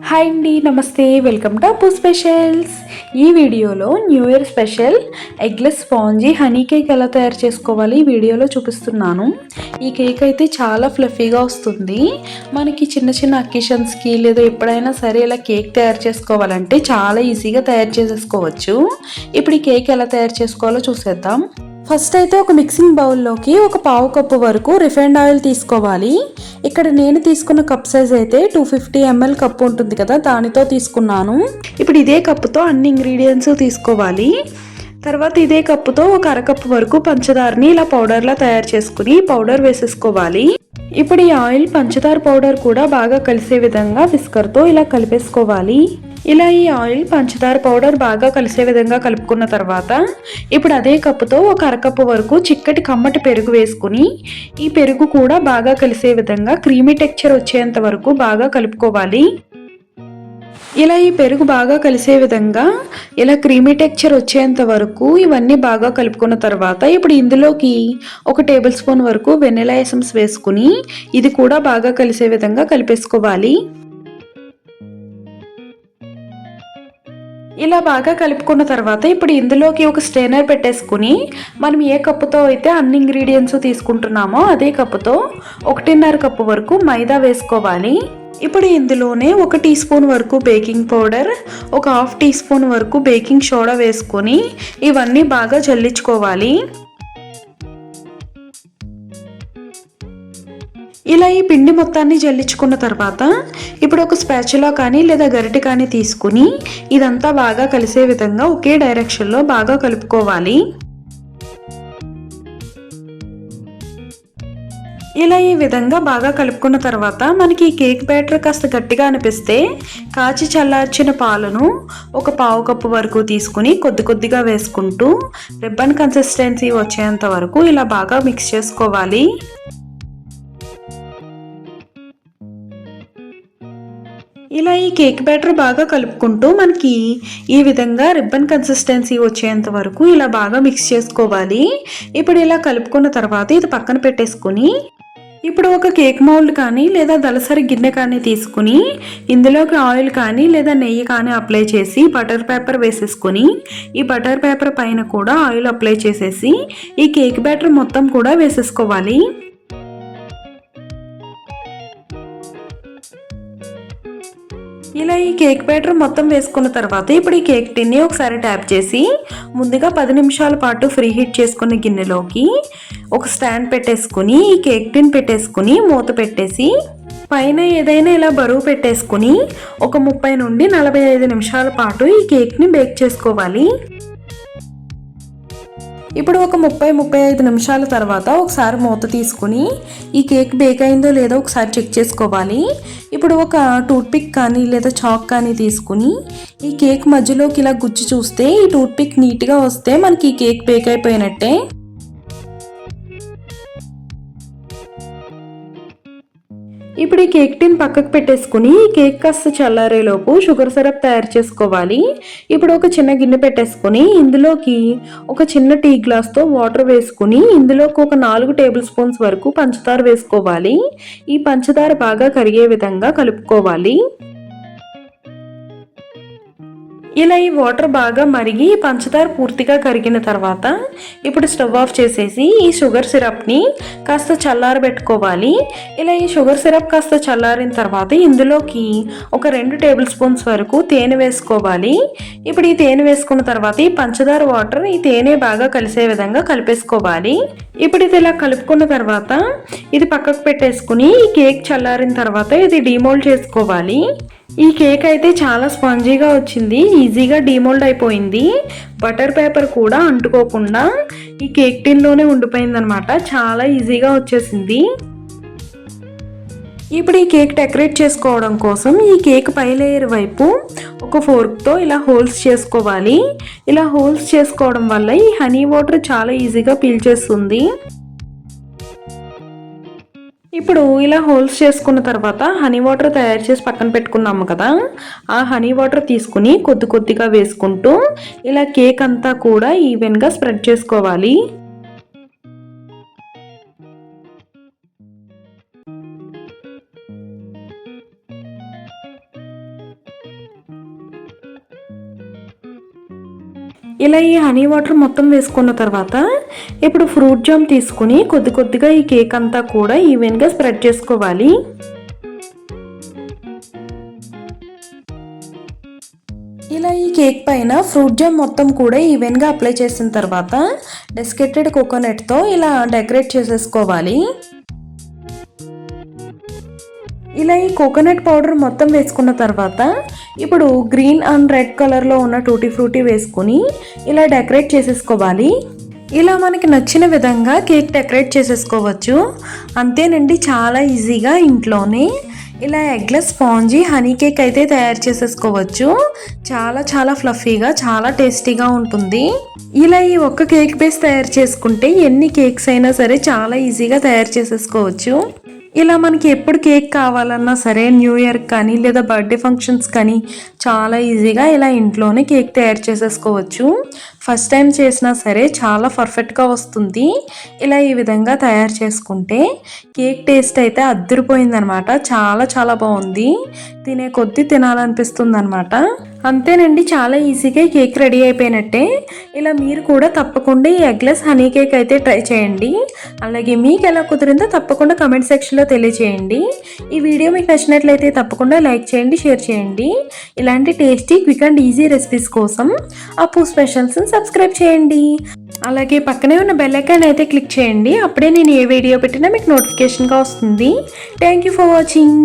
Hi అండి, నమస్తే. Welcome to అప్పు స్పెషల్స్. ఈ వీడియోలో new year special eggless spongy honey cake ఎలా తయారు చేసుకోవాలి ఈ వీడియోలో చూపిస్తున్నాను. ఈ కేక్ అయితే చాలా ఫ్లఫీగా వస్తుంది. మనకి చిన్న చిన్న అకేషన్స్కి లేదా ఎప్పుడైనా సరే ఇలా కేక్ తయారు చేసుకోవాలంటే చాలా ఈజీగా తయారు చేసేసుకోవచ్చు. ఇప్పుడు ఈ కేక్ ఎలా తయారు చేసుకోవాలో చూసేద్దాం. ఫస్ట్ అయితే ఒక మిక్సింగ్ బౌల్లోకి ఒక పావు కప్పు వరకు రిఫైండ్ ఆయిల్ తీసుకోవాలి. ఇక్కడ నేను తీసుకున్న కప్ సైజ్ అయితే 250 ml కప్పు ఉంటుంది కదా, దానితో తీసుకున్నాను. ఇప్పుడు ఇదే కప్పుతో అన్ని ఇంగ్రీడియంట్స్ తీసుకోవాలి. తర్వాత ఇదే కప్పుతో ఒక అరకప్పు వరకు పంచదారని ఇలా పౌడర్లా తయారు చేసుకుని పౌడర్ వేసేసుకోవాలి. ఇప్పుడు ఈ ఆయిల్ పంచదార పౌడర్ కూడా బాగా కలిసే విధంగా విస్కర్తో ఇలా కలిపేసుకోవాలి. ఇలా ఈ ఆయిల్ పంచదార పౌడర్ బాగా కలిసే విధంగా కలుపుకున్న తర్వాత ఇప్పుడు అదే కప్పుతో ఒక అరకప్పు వరకు చిక్కటి కమ్మటి పెరుగు వేసుకుని ఈ పెరుగు కూడా బాగా కలిసే విధంగా క్రీమీ టెక్స్చర్ వచ్చేంత వరకు బాగా కలుపుకోవాలి. ఇలా ఈ పెరుగు బాగా కలిసే విధంగా ఇలా క్రీమీ టెక్స్చర్ వచ్చేంత వరకు ఇవన్నీ బాగా కలుపుకున్న తర్వాత ఇప్పుడు ఇందులోకి ఒక టేబుల్ స్పూన్ వరకు వెనిలా ఎసెన్స్ వేసుకుని ఇది కూడా బాగా కలిసే విధంగా కలిపేసుకోవాలి. ఇలా బాగా కలుపుకున్న తర్వాత ఇప్పుడు ఇందులోకి ఒక స్ట్రైనర్ పెట్టేసుకుని మనం ఏ కప్పుతో అయితే అన్ని ఇంగ్రీడియంట్స్ తీసుకుంటున్నామో అదే కప్పుతో 1.5 కప్పు వరకు మైదా వేసుకోవాలి. ఇప్పుడు ఇందులోనే 1 టీ స్పూన్ వరకు బేకింగ్ పౌడర్, ఒక 1/2 టీ స్పూన్ వరకు బేకింగ్ సోడా వేసుకొని ఇవన్నీ బాగా జల్లించుకోవాలి. ఇలా ఈ పిండి మొత్తాన్ని జల్లించుకున్న తర్వాత ఇప్పుడు ఒక స్పాచులా కానీ లేదా గరిటె కానీ తీసుకుని ఇదంతా బాగా కలిసే విధంగా ఒకే డైరెక్షన్లో బాగా కలుపుకోవాలి. ఇలా ఈ విధంగా బాగా కలుపుకున్న తర్వాత మనకి ఈ కేక్ బ్యాటర్ కాస్త గట్టిగా అనిపిస్తే కాచి చల్లార్చిన పాలను ఒక పావు కప్పు వరకు తీసుకుని కొద్ది కొద్దిగా వేసుకుంటూ రిబ్బన్ కన్సిస్టెన్సీ వచ్చేంత వరకు ఇలా బాగా మిక్స్ చేసుకోవాలి. ఇలా ఈ కేక్ బ్యాటర్ బాగా కలుపుకుంటూ మనకి ఈ విధంగా రిబ్బన్ కన్సిస్టెన్సీ వచ్చేంత వరకు ఇలా బాగా మిక్స్ చేసుకోవాలి. ఇప్పుడు ఇలా కలుపుకున్న తర్వాత ఇది పక్కన పెట్టేసుకుని ఇప్పుడు ఒక కేక్ మౌల్డ్ కానీ లేదా దలసరి గిన్నె కానీ తీసుకుని ఇందులోకి ఆయిల్ కానీ లేదా నెయ్యి కానీ అప్లై చేసి బటర్ పేపర్ వేసేసుకొని ఈ బటర్ పేపర్ పైన కూడా ఆయిల్ అప్లై చేసేసి ఈ కేక్ బ్యాటర్ మొత్తం కూడా వేసేసుకోవాలి. ఇలా ఈ కేక్ బ్యాటర్ మొత్తం వేసుకున్న తర్వాత ఇప్పుడు ఈ కేక్ టిన్ని ఒకసారి ట్యాప్ చేసి ముందుగా 10 నిమిషాల పాటు ఫ్రీ హీట్ చేసుకున్న గిన్నెలోకి ఒక స్టాండ్ పెట్టేసుకుని ఈ కేక్ టిన్ పెట్టేసుకుని మూత పెట్టేసి పైన ఏదైనా ఇలా బరువు పెట్టేసుకుని ఒక 30 నుండి 45 నిమిషాల పాటు ఈ కేక్ని బేక్ చేసుకోవాలి. ఇప్పుడు ఒక 30-35 నిమిషాల తర్వాత ఒకసారి మూత తీసుకుని ఈ కేక్ బేక్ అయిందో లేదో ఒకసారి చెక్ చేసుకోవాలి. ఇప్పుడు ఒక టూత్పిక్ కానీ లేదా చాక్ కానీ తీసుకుని ఈ కేక్ మధ్యలోకి ఇలా గుచ్చి చూస్తే ఈ టూత్పిక్ నీట్గా వస్తే మనకి ఈ కేక్ బేక్ అయిపోయినట్టే. ఇప్పుడు ఈ కేక్ టిన్ పక్కకు పెట్టేసుకుని ఈ కేక్ కాస్త చల్లారేలోపు షుగర్ సిరప్ తయారు చేసుకోవాలి. ఇప్పుడు ఒక చిన్న గిన్నె పెట్టేసుకుని ఇందులోకి ఒక చిన్న టీ గ్లాస్తో వాటర్ వేసుకుని ఇందులోకి ఒక 4 టేబుల్ స్పూన్స్ వరకు పంచదార వేసుకోవాలి. ఈ పంచదార బాగా కరిగే విధంగా కలుపుకోవాలి. ఇలా ఈ వాటర్ బాగా మరిగి పంచదార పూర్తిగా కరిగిన తర్వాత ఇప్పుడు స్టవ్ ఆఫ్ చేసేసి ఈ షుగర్ సిరప్ని కాస్త చల్లారబెట్టుకోవాలి. ఇలా ఈ షుగర్ సిరప్ కాస్త చల్లారిన తర్వాత ఇందులోకి ఒక 2 టేబుల్ స్పూన్స్ వరకు తేనె వేసుకోవాలి. ఇప్పుడు ఈ తేనె వేసుకున్న తర్వాత ఈ పంచదార వాటర్ ఈ తేనె బాగా కలిసే విధంగా కలిపేసుకోవాలి. ఇప్పుడు ఇది ఇలా కలుపుకున్న తర్వాత ఇది పక్కకు పెట్టేసుకుని ఈ కేక్ చల్లారిన తర్వాత ఇది డీమోల్డ్ చేసుకోవాలి. ఈ కేక్ అయితే చాలా స్పాంజీగా వచ్చింది, ఈజీగా డీమోల్డ్ అయిపోయింది. బటర్ పేపర్ కూడా అంటుకోకుండా ఈ కేక్ టిన్లోనే ఉండిపోయింది అనమాట, చాలా ఈజీగా వచ్చేసింది. ఇప్పుడు ఈ కేక్ డెకరేట్ చేసుకోవడం కోసం ఈ కేక్ పై లేయర్ వైపు ఒక ఫోర్క్తో ఇలా హోల్స్ చేసుకోవాలి. ఇలా హోల్స్ చేసుకోవడం వల్ల ఈ హనీ వాటర్ చాలా ఈజీగా పీల్చేస్తుంది. ఇప్పుడు ఇలా హోల్స్ చేసుకున్న తర్వాత హనీ వాటర్ తయారు చేసి పక్కన పెట్టుకున్నాము కదా, ఆ హనీ వాటర్ తీసుకుని కొద్ది కొద్దిగా వేసుకుంటూ ఇలా కేక్ అంతా కూడా ఈవెన్గా స్ప్రెడ్ చేసుకోవాలి. ఇలా ఈ హనీ వాటర్ మొత్తం వేసుకున్న తర్వాత ఇప్పుడు ఫ్రూట్ జామ్ తీసుకుని కొద్ది కొద్దిగా ఈ కేక్ అంతా కూడా ఈవెన్గా స్ప్రెడ్ చేసుకోవాలి. ఇలా ఈ కేక్ పైన ఫ్రూట్ జామ్ మొత్తం కూడా ఈవెన్గా అప్లై చేసిన తర్వాత డెస్కెటెడ్ కోకోనట్తో ఇలా డెకరేట్ చేసేసుకోవాలి. ఇలా ఈ కోకోనట్ పౌడర్ మొత్తం వేసుకున్న తర్వాత ఇప్పుడు గ్రీన్ అండ్ రెడ్ కలర్లో ఉన్న టూటీ ఫ్రూటీ వేసుకుని ఇలా డెకరేట్ చేసేసుకోవాలి. ఇలా మనకి నచ్చిన విధంగా కేక్ డెకరేట్ చేసేసుకోవచ్చు. అంతేనండి, చాలా ఈజీగా ఇంట్లోనే ఇలా ఎగ్లెస్ స్పాంజీ హనీ కేక్ అయితే తయారు చేసేసుకోవచ్చు. చాలా చాలా ఫ్లఫీగా, చాలా టేస్టీగా ఉంటుంది. ఇలా ఈ ఒక్క కేక్ బేస్ తయారు చేసుకుంటే ఎన్ని కేక్స్ అయినా సరే చాలా ఈజీగా తయారు చేసేసుకోవచ్చు. ఇలా మనకి ఎప్పుడు కేక్ కావాలన్నా సరే, న్యూ ఇయర్ కానీ లేదా బర్త్డే ఫంక్షన్స్ కానీ చాలా ఈజీగా ఇలా ఇంట్లోనే కేక్ తయారు చేసేసుకోవచ్చు. ఫస్ట్ టైం చేసినా సరే చాలా పర్ఫెక్ట్గా వస్తుంది. ఇలా ఈ విధంగా తయారు చేసుకుంటే కేక్ టేస్ట్ అయితే అద్దరిపోయిందనమాట. చాలా చాలా బాగుంది. తినే కొద్దీ తినాలనిపిస్తుంది అనమాట. అంతేనండి, చాలా ఈజీగా కేక్ రెడీ అయిపోయినట్టే. ఇలా మీరు కూడా తప్పకుండా ఈ ఎగ్లెస్ హనీ కేక్ అయితే ట్రై చేయండి. అలాగే మీకు ఎలా కుదిరిందో తప్పకుండా కమెంట్ సెక్షన్లో తెలియచేయండి. ఈ వీడియో మీకు నచ్చినట్లయితే తప్పకుండా లైక్ చేయండి, షేర్ చేయండి. ఇలాంటి tasty, quick and easy recipes కోసం అప్పు స్పెషల్స్ని సబ్స్క్రైబ్ చేయండి. అలాగే పక్కనే ఉన్న బెల్ ఐకాన్ అయితే క్లిక్ చేయండి. అప్పుడే నేను ఏ వీడియో పెట్టినా మీకు నోటిఫికేషన్గా వస్తుంది. Thank you for watching.